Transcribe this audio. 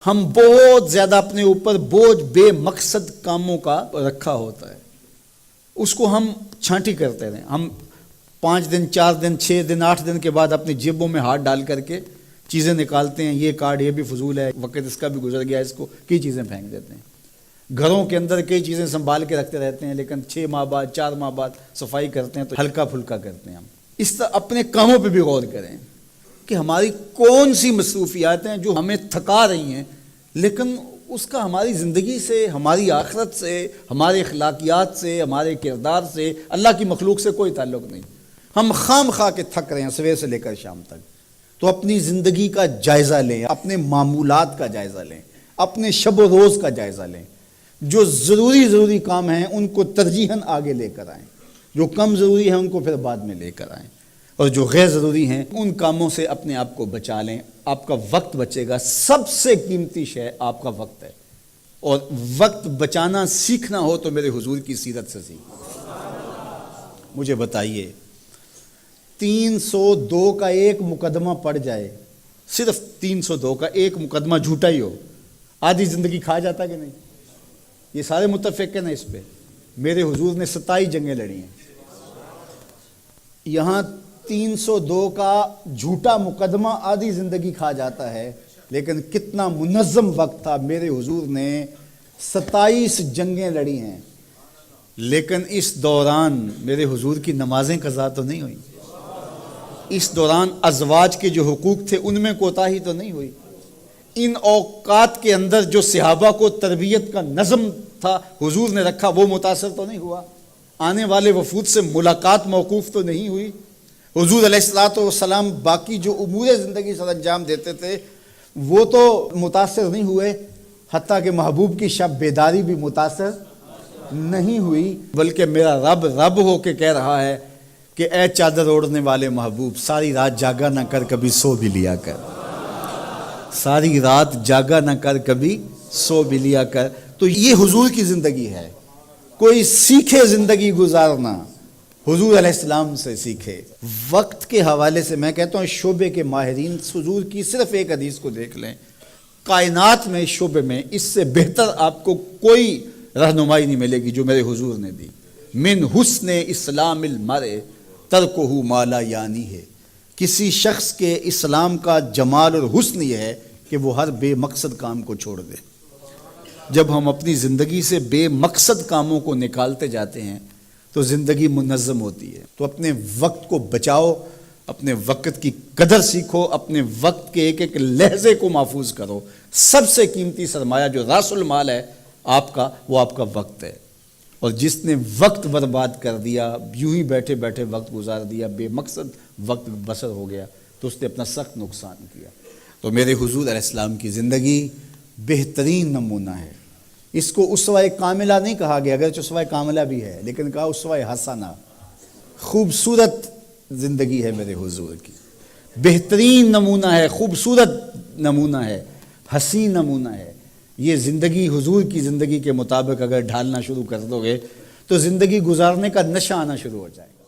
ہم بہت زیادہ اپنے اوپر بوجھ بے مقصد کاموں کا رکھا ہوتا ہے، اس کو ہم چھانٹی کرتے رہیں۔ ہم 5 دن 4 دن 6 دن 8 دن کے بعد اپنی جیبوں میں ہاتھ ڈال کر کے چیزیں نکالتے ہیں، یہ کارڈ یہ بھی فضول ہے، وقت اس کا بھی گزر گیا، اس کو کئی چیزیں پھینک دیتے ہیں۔ گھروں کے اندر کئی چیزیں سنبھال کے رکھتے رہتے ہیں، لیکن 6 ماہ بعد 4 ماہ بعد صفائی کرتے ہیں تو ہلکا پھلکا کرتے ہیں۔ ہم اس طرح اپنے کاموں پہ بھی غور کریں کہ ہماری کون سی مصروفیات ہیں جو ہمیں تھکا رہی ہیں، لیکن اس کا ہماری زندگی سے، ہماری آخرت سے، ہمارے اخلاقیات سے، ہمارے کردار سے، اللہ کی مخلوق سے کوئی تعلق نہیں۔ ہم خام خواہ کے تھک رہے ہیں صبح سے لے کر شام تک۔ تو اپنی زندگی کا جائزہ لیں، اپنے معمولات کا جائزہ لیں، اپنے شب و روز کا جائزہ لیں۔ جو ضروری کام ہیں ان کو ترجیحاً آگے لے کر آئیں، جو کم ضروری ہیں ان کو پھر بعد میں لے کر آئیں، اور جو غیر ضروری ہیں ان کاموں سے اپنے آپ کو بچا لیں۔ آپ کا وقت بچے گا، سب سے قیمتی شے آپ کا وقت ہے، اور وقت بچانا سیکھنا ہو تو میرے حضور کی سیرت سے سیکھیں۔ مجھے بتائیے 302 کا ایک مقدمہ پڑ جائے، صرف 302 کا ایک مقدمہ جھوٹا ہی ہو، آدھی زندگی کھا جاتا کہ نہیں؟ یہ سارے متفق ہیں نا اس پہ؟ میرے حضور نے 27 جنگیں لڑی ہیں، یہاں 302 کا جھوٹا مقدمہ آدھی زندگی کھا جاتا ہے، لیکن کتنا منظم وقت تھا۔ میرے حضور نے 27 جنگیں لڑی ہیں، لیکن اس دوران میرے حضور کی نمازیں قضا تو نہیں ہوئی، اس دوران ازواج کے جو حقوق تھے ان میں کوتاہی تو نہیں ہوئی، ان اوقات کے اندر جو صحابہ کو تربیت کا نظم تھا حضور نے رکھا وہ متاثر تو نہیں ہوا، آنے والے وفود سے ملاقات موقوف تو نہیں ہوئی، حضور علیہ الصلوۃ والسلام باقی جو امور زندگی سر انجام دیتے تھے وہ تو متاثر نہیں ہوئے، حتیٰ کہ محبوب کی شب بیداری بھی متاثر نہیں ہوئی، بلکہ میرا رب رب ہو کے کہہ رہا ہے کہ اے چادر اوڑھنے والے محبوب، ساری رات جاگا نہ کر کبھی سو بھی لیا کر، ساری رات جاگا نہ کر کبھی سو بھی لیا کر۔ تو یہ حضور کی زندگی ہے۔ کوئی سیکھے زندگی گزارنا، حضور علیہ السلام سے سیکھے۔ وقت کے حوالے سے میں کہتا ہوں شعبے کے ماہرین حضور کی صرف ایک حدیث کو دیکھ لیں، کائنات میں شعبے میں اس سے بہتر آپ کو کوئی رہنمائی نہیں ملے گی جو میرے حضور نے دی۔ من حسن اسلام المرء ترکہ ما لا یعنی ہے، کسی شخص کے اسلام کا جمال اور حسن یہ ہے کہ وہ ہر بے مقصد کام کو چھوڑ دے۔ جب ہم اپنی زندگی سے بے مقصد کاموں کو نکالتے جاتے ہیں تو زندگی منظم ہوتی ہے۔ تو اپنے وقت کو بچاؤ، اپنے وقت کی قدر سیکھو، اپنے وقت کے ایک ایک لحظے کو محفوظ کرو۔ سب سے قیمتی سرمایہ جو راس المال ہے آپ کا، وہ آپ کا وقت ہے، اور جس نے وقت برباد کر دیا، یوں ہی بیٹھے بیٹھے وقت گزار دیا، بے مقصد وقت بسر ہو گیا، تو اس نے اپنا سخت نقصان کیا۔ تو میرے حضور علیہ السلام کی زندگی بہترین نمونہ ہے۔ اس کو اسوہ کاملہ نہیں کہا گیا، اگرچہ اسوہ کاملہ بھی ہے، لیکن کہا اسوہ حسنہ، خوبصورت زندگی ہے میرے حضور کی، بہترین نمونہ ہے، خوبصورت نمونہ ہے، حسین نمونہ ہے۔ یہ زندگی حضور کی زندگی کے مطابق اگر ڈھالنا شروع کر دو گے تو زندگی گزارنے کا نشہ آنا شروع ہو جائے گا۔